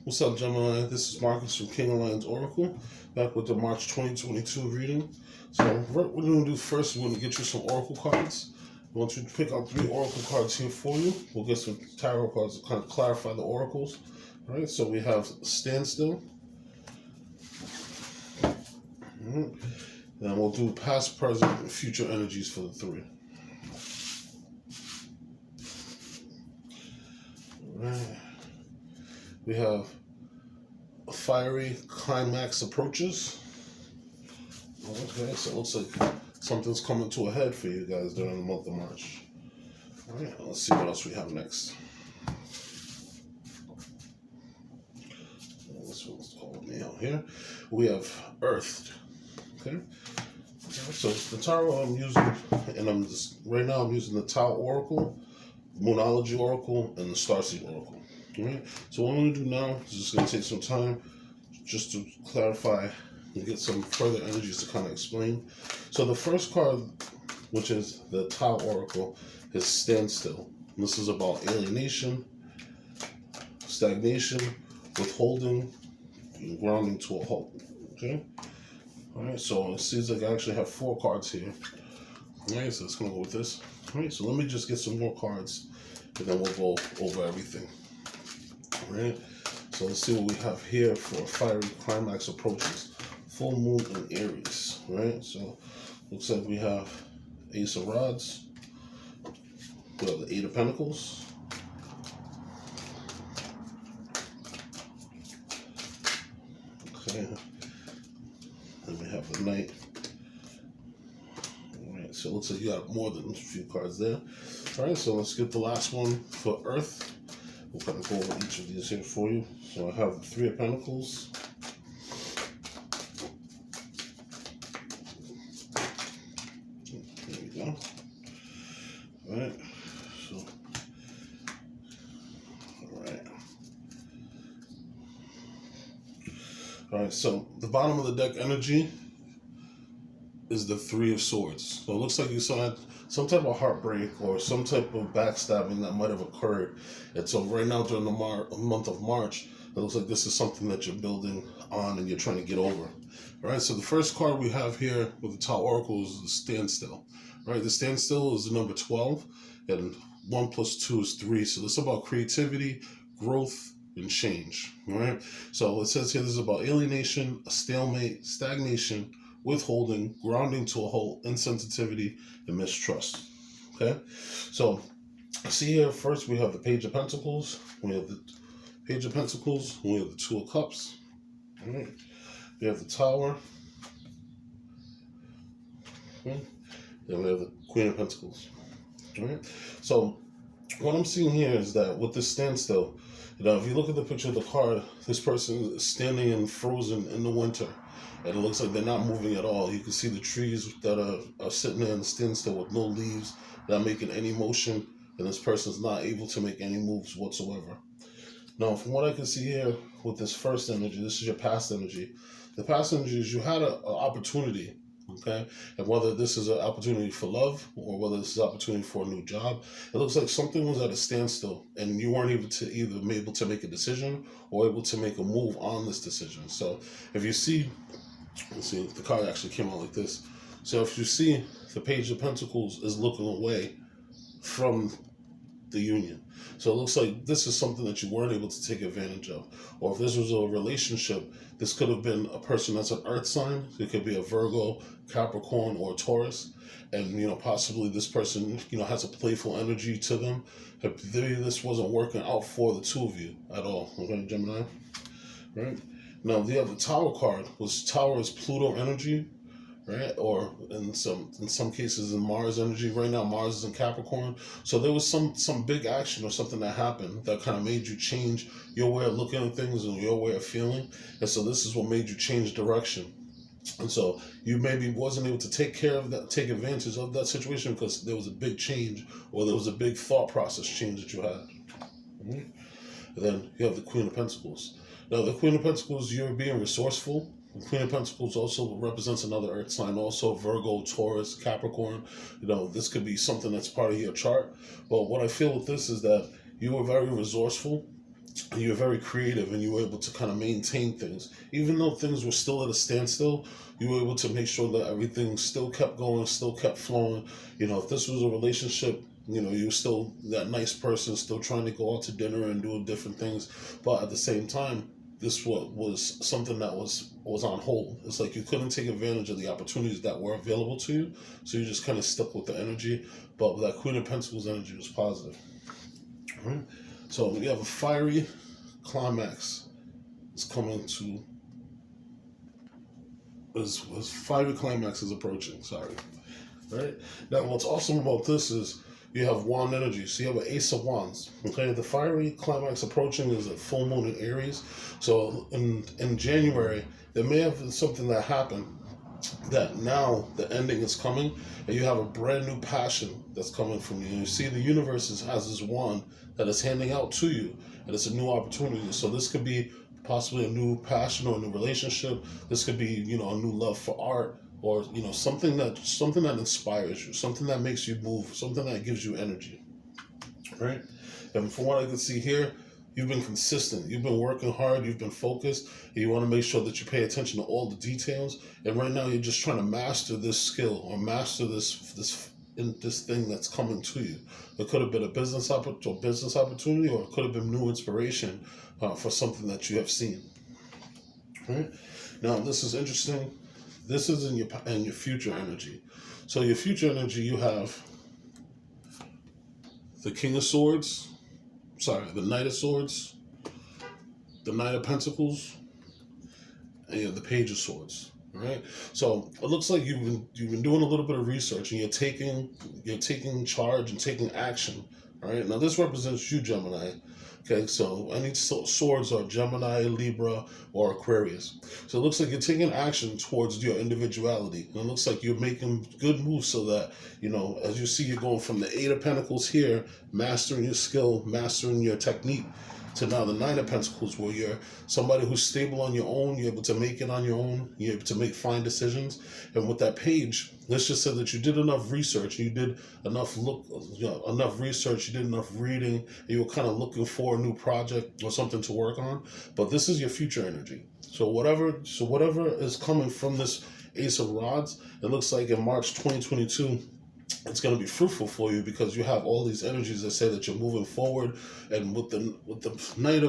What's up, Gemini? This is Marcus from Untitled Oracle, back with the March 2022 reading. So, what we're going to do first, we're going to get you some Oracle cards. I want you to pick out 3 Oracle cards here for you. We'll get some Tarot cards to kind of clarify the Oracles. All right, so we have Standstill. Then we'll do Past, Present, and Future Energies for the 3. All right. We have Fiery Climax Approaches. Okay, so it looks like something's coming to a head for you guys during the month of March. All right, let's see what else we have next. This one's calling me out here. We have Earthed. Okay, so the tarot I'm using, and right now I'm using the Tao Oracle, Moonology Oracle, and the Starseed Oracle. Alright, so what I'm going to do now is just going to take some time just to clarify and get some further energies to kind of explain. So the first card, which is the Tao Oracle, is Standstill. And this is about alienation, stagnation, withholding, and grounding to a halt. Okay? Alright, so it seems like I actually have 4 cards here. Alright, so it's going to go with this. Alright, so let me just get some more cards, and then we'll go over everything. Right, so let's see what we have here for Fiery Climax Approaches. Full Moon in Aries. Right, so looks like we have Ace of Rods. We have the 8 of Pentacles. Okay, then we have the Knight. Alright, so it looks like you got more than a few cards there. Alright, so let's get the last one for Earth. We'll kind of go over each of these here for you. So I have the 3 of Pentacles. There we go. Alright. So, Alright, so the bottom of the deck energy is the 3 of Swords. So it looks like you saw some type of heartbreak or some type of backstabbing that might have occurred. And so right now during the month of March, it looks like this is something that you're building on and you're trying to get over. All right, so the first card we have here with the Tao Oracle is the Standstill. All right, the Standstill is the number 12, and 1 plus 2 is 3. So this is about creativity, growth, and change. All right, so it says here this is about alienation, a stalemate, stagnation, withholding, grounding to a halt, insensitivity, and mistrust. Okay, so see here first we have the Page of Pentacles, we have the Page of Pentacles, we have the 2 of Cups. All right, we have the Tower. Okay. Then we have the Queen of Pentacles. All right, so what I'm seeing here is that with this Standstill, if you look at the picture of the card, this person is standing and frozen in the winter. And it looks like they're not moving at all. You can see the trees that are sitting there in standstill with no leaves, not making any motion, and this person's not able to make any moves whatsoever. Now, from what I can see here with this first energy, this is your past energy. The past energy is you had an opportunity, okay? And whether this is an opportunity for love or whether this is an opportunity for a new job, it looks like something was at a standstill and you weren't able to make a decision or able to make a move on this decision. So if you see, let's see, the card actually came out like this. So if you see the Page of Pentacles is looking away from the union. So it looks like this is something that you weren't able to take advantage of. Or if this was a relationship, this could have been a person that's an earth sign. It could be a Virgo, Capricorn, or Taurus. And, possibly this person, has a playful energy to them. Maybe this wasn't working out for the 2 of you at all. Okay, Gemini? Right? Now, the other Tower card was Tower is Pluto energy, right? Or in some cases in Mars energy. Right now, Mars is in Capricorn. So there was some big action or something that happened that kind of made you change your way of looking at things and your way of feeling. And so this is what made you change direction. And so you maybe wasn't able to take advantage of that situation because there was a big change or there was a big thought process change that you had. Mm-hmm. And then you have the Queen of Pentacles. Now, the Queen of Pentacles, you're being resourceful. The Queen of Pentacles also represents another earth sign, also Virgo, Taurus, Capricorn. This could be something that's part of your chart. But what I feel with this is that you were very resourceful. and you're very creative, and you were able to kind of maintain things. Even though things were still at a standstill, you were able to make sure that everything still kept going, still kept flowing. If this was a relationship, you're still that nice person, still trying to go out to dinner and do different things. But at the same time, this was something that was on hold. It's like you couldn't take advantage of the opportunities that were available to you, so you just kind of stuck with the energy. But that Queen of Pentacles energy was positive. All right? So we have a fiery climax. It's coming to. As fiery climax is approaching. Sorry. All right. Now, what's awesome about this is you have wand energy. So you have an Ace of Wands. Okay. The fiery climax approaching is a full moon in Aries. So in January, there may have been something that happened that now the ending is coming, and you have a brand new passion that's coming from you. You see, the universe has this wand that is handing out to you, and it's a new opportunity. So this could be possibly a new passion or a new relationship. This could be, a new love for art, or something that inspires you, something that makes you move, something that gives you energy, right? And from what I can see here, you've been consistent. You've been working hard. You've been focused. And you want to make sure that you pay attention to all the details. And right now, you're just trying to master this skill, or master this thing that's coming to you. It could have been a business opportunity, or it could have been new inspiration for something that you have seen. Right? Now, this is interesting. This is in your future energy. So your future energy, you have the King of Swords. The Knight of Swords, the Knight of Pentacles, and you have the Page of Swords. All right. So it looks like you've been doing a little bit of research, and you're taking charge and taking action. All right. Now this represents you, Gemini. Okay. So any swords are Gemini, Libra, or Aquarius. So it looks like you're taking action towards your individuality, and it looks like you're making good moves so that, as you see, you're going from the Eight of Pentacles here, mastering your skill, mastering your technique, to now the Nine of Pentacles, where you're somebody who's stable on your own. You're able to make it on your own. You're able to make fine decisions. And with that Page, let's just say that you did enough research. You did enough research. You did enough reading. And you were kind of looking for a new project or something to work on. But this is your future energy. So whatever is coming from this Ace of Rods, it looks like in March 2022. It's going to be fruitful for you, because you have all these energies that say that you're moving forward. And with the Knight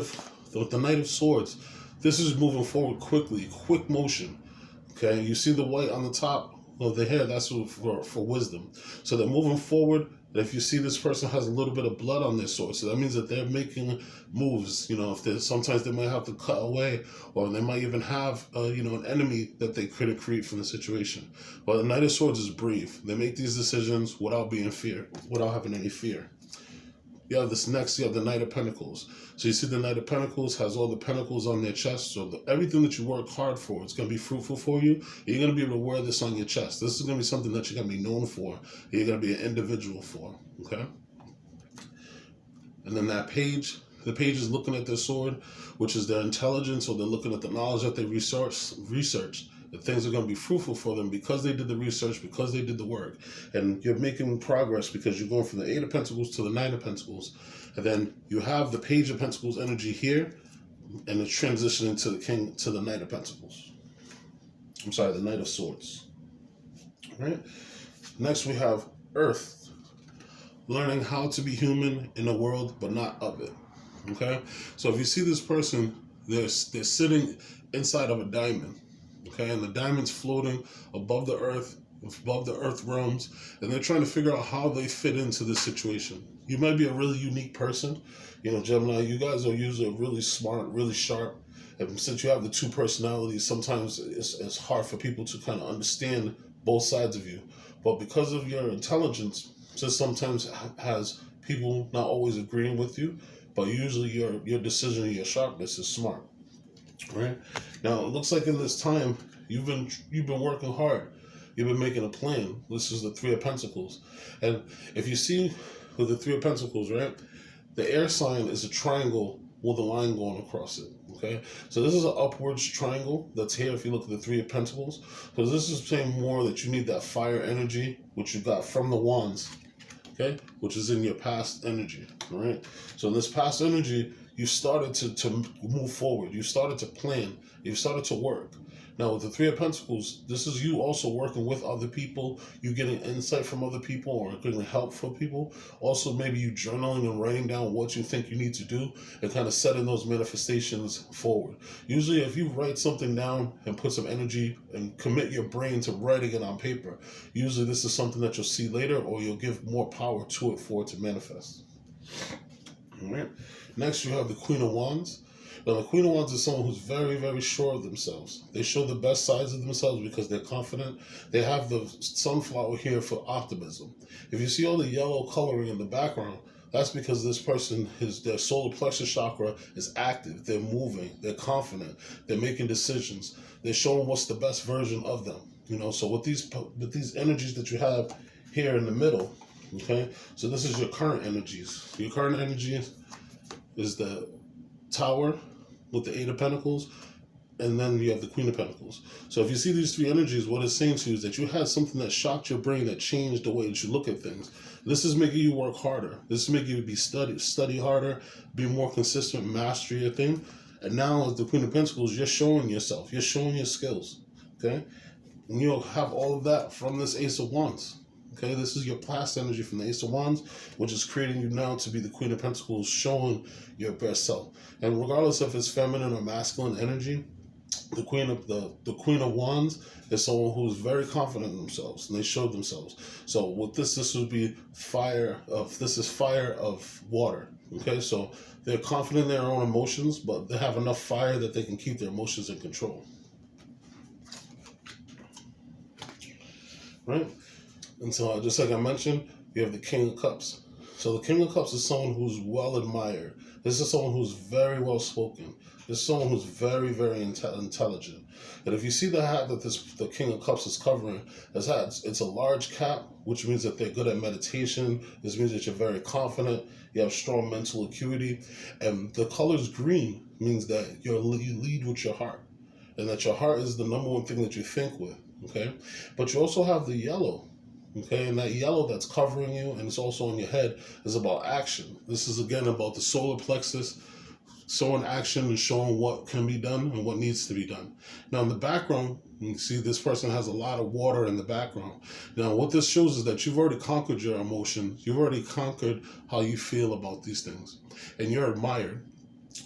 of Swords, this is moving forward quickly, quick motion. Okay, you see the white on the top of the hair, that's for wisdom. So they're moving forward. And if you see this person has a little bit of blood on their sword, so that means that they're making moves. If sometimes they might have to cut away, or they might even have an enemy that they could create from the situation. But the Knight of Swords is brave. They make these decisions without having any fear. You have the Knight of Pentacles. So you see the Knight of Pentacles has all the pentacles on their chest. So everything that you work hard for, it's going to be fruitful for you. You're going to be able to wear this on your chest. This is going to be something that you're going to be known for. You're going to be an individual for. Okay? And then that Page, the Page is looking at their sword, which is their intelligence, or they're looking at the knowledge that they researched. That things are going to be fruitful for them because they did the research, because they did the work. And you're making progress because you're going from the Eight of Pentacles to the Nine of Pentacles. And then you have the Page of Pentacles energy here, and it's transitioning to the Knight of Pentacles. The Knight of Swords. All right? Next we have Earth. Learning how to be human in a world, but not of it. Okay? So if you see this person, they're sitting inside of a diamond. Okay, and the diamond's floating above the earth realms, and they're trying to figure out how they fit into this situation. You might be a really unique person. Gemini, you guys are usually really smart, really sharp. And since you have the two personalities, sometimes it's hard for people to kind of understand both sides of you. But because of your intelligence, just sometimes has people not always agreeing with you, but usually your decision and your sharpness is smart. Right? Now, it looks like in this time, you've been working hard. You've been making a plan. This is the Three of Pentacles. And if you see with the Three of Pentacles, right, the air sign is a triangle with a line going across it. Okay? So this is an upwards triangle that's here if you look at the Three of Pentacles. So this is saying more that you need that fire energy, which you got from the wands. Okay? Which is in your past energy. All right? So in this past energy, you started to move forward. You started to plan. You started to work. Now, with the Three of Pentacles, this is you also working with other people. You getting insight from other people or getting help from people. Also, maybe you journaling and writing down what you think you need to do and kind of setting those manifestations forward. Usually, if you write something down and put some energy and commit your brain to writing it on paper, usually this is something that you'll see later, or you'll give more power to it for it to manifest. All right. Next, you have the Queen of Wands. Now, the Queen of Wands is someone who's very, very sure of themselves. They show the best sides of themselves because they're confident. They have the sunflower here for optimism. If you see all the yellow coloring in the background, that's because this person, their solar plexus chakra is active. They're moving. They're confident. They're making decisions. They're showing what's the best version of them. So with these energies that you have here in the middle, okay, so this is your current energies. Your current energy is the Tower with the Eight of Pentacles, and then you have the Queen of Pentacles. So if you see these three energies, what it's saying to you is that you had something that shocked your brain, that changed the way that you look at things. This is making you work harder. This is making you study harder, be more consistent, master your thing. And now as the Queen of Pentacles, you're showing yourself. You're showing your skills. Okay? And you'll have all of that from this Ace of Wands. Okay, this is your past energy from the Ace of Wands, which is creating you now to be the Queen of Pentacles, showing your best self. And regardless if it's feminine or masculine energy, the Queen of Wands is someone who's very confident in themselves, and they show themselves. So with this would be fire of water. Okay, so they're confident in their own emotions, but they have enough fire that they can keep their emotions in control. Right? And so, just like I mentioned, you have the King of Cups. So the King of Cups is someone who's well admired. This is someone who's very well spoken. This is someone who's very, very intelligent. And if you see the hat that the King of Cups is covering, it's a large cap, which means that they're good at meditation. This means that you're very confident. You have strong mental acuity. And the color's green means that you lead with your heart. And that your heart is the number one thing that you think with. Okay? But you also have the yellow. Okay, and that yellow that's covering you, and it's also on your head, is about action. This is again about the solar plexus, showing action and showing what can be done and what needs to be done. Now in the background, you can see this person has a lot of water in the background. Now what this shows is that you've already conquered your emotions. You've already conquered how you feel about these things, and you're admired.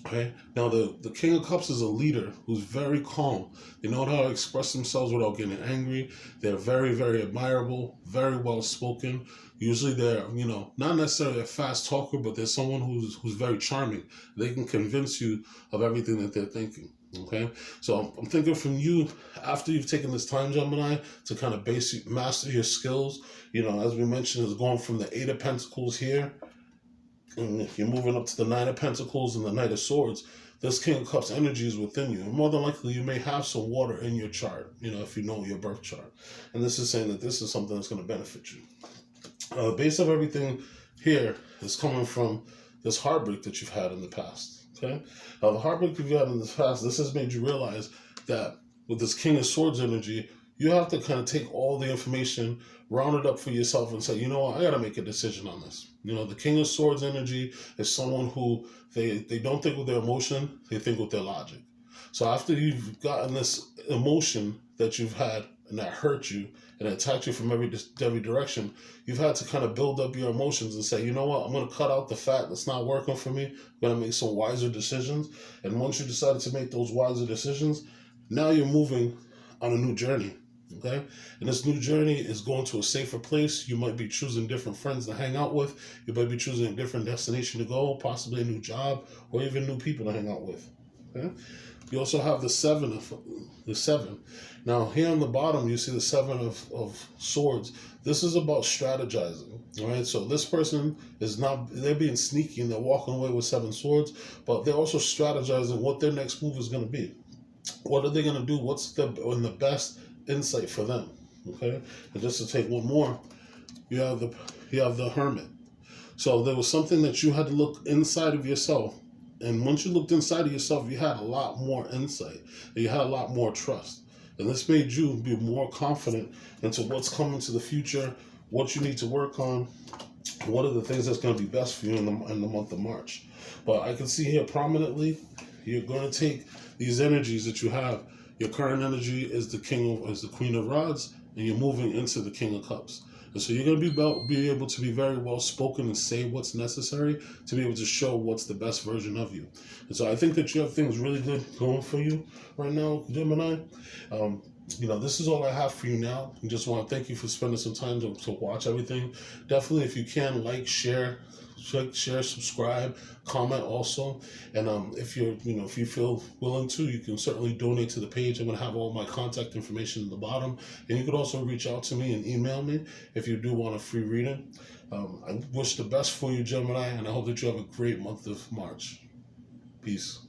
Okay. Now the King of Cups is a leader who's very calm. They know how to express themselves without getting angry. They're very, very admirable, very well spoken. Usually they're, not necessarily a fast talker, but they're someone who's very charming. They can convince you of everything that they're thinking. Okay, so I'm thinking from you, after you've taken this time, Gemini, to kind of master your skills. As we mentioned, is going from the Eight of Pentacles here. And if you're moving up to the Nine of Pentacles and the Knight of Swords, this King of Cups energy is within you. And more than likely, you may have some water in your chart, if you know your birth chart. And this is saying that this is something that's going to benefit you. The base of everything here is coming from this heartbreak that you've had in the past. Okay? Now, the heartbreak you've had in the past, this has made you realize that with this King of Swords energy, you have to kind of take all the information, round it up for yourself, and say, I got to make a decision on this. The King of Swords energy is someone who they don't think with their emotion, they think with their logic. So after you've gotten this emotion that you've had and that hurt you and attacked you from every direction, you've had to kind of build up your emotions and say, I'm going to cut out the fat that's not working for me. I'm going to make some wiser decisions. And once you decided to make those wiser decisions, now you're moving on a new journey. Okay, and this new journey is going to a safer place. You might be choosing different friends to hang out with. You might be choosing a different destination to go, possibly a new job, or even new people to hang out with. Okay, you also have the seven. Now here on the bottom, you see the Seven of Swords. This is about strategizing. All right, so this person they're being sneaky and they're walking away with 7 swords, but they're also strategizing what their next move is going to be. What are they going to do? What's the best insight for them? Okay, and just to take one more, you have the Hermit. So there was something that you had to look inside of yourself, and once you looked inside of yourself, you had a lot more insight, and you had a lot more trust, and this made you be more confident into what's coming to the future, what you need to work on, one of the things that's going to be best for you in the month of March. But I can see here prominently, you're going to take these energies that you have. Your current energy is the Queen of Rods, and you're moving into the King of Cups. And so you're going to be able to be very well spoken and say what's necessary to be able to show what's the best version of you. And so I think that you have things really good going for you right now, Gemini. This is all I have for you now. I just want to thank you for spending some time to watch everything. Definitely, if you can, share, subscribe, comment also. And if you feel willing to, you can certainly donate to the page. I'm going to have all my contact information at the bottom. And you could also reach out to me and email me if you do want a free reading. I wish the best for you, Gemini, and I hope that you have a great month of March. Peace.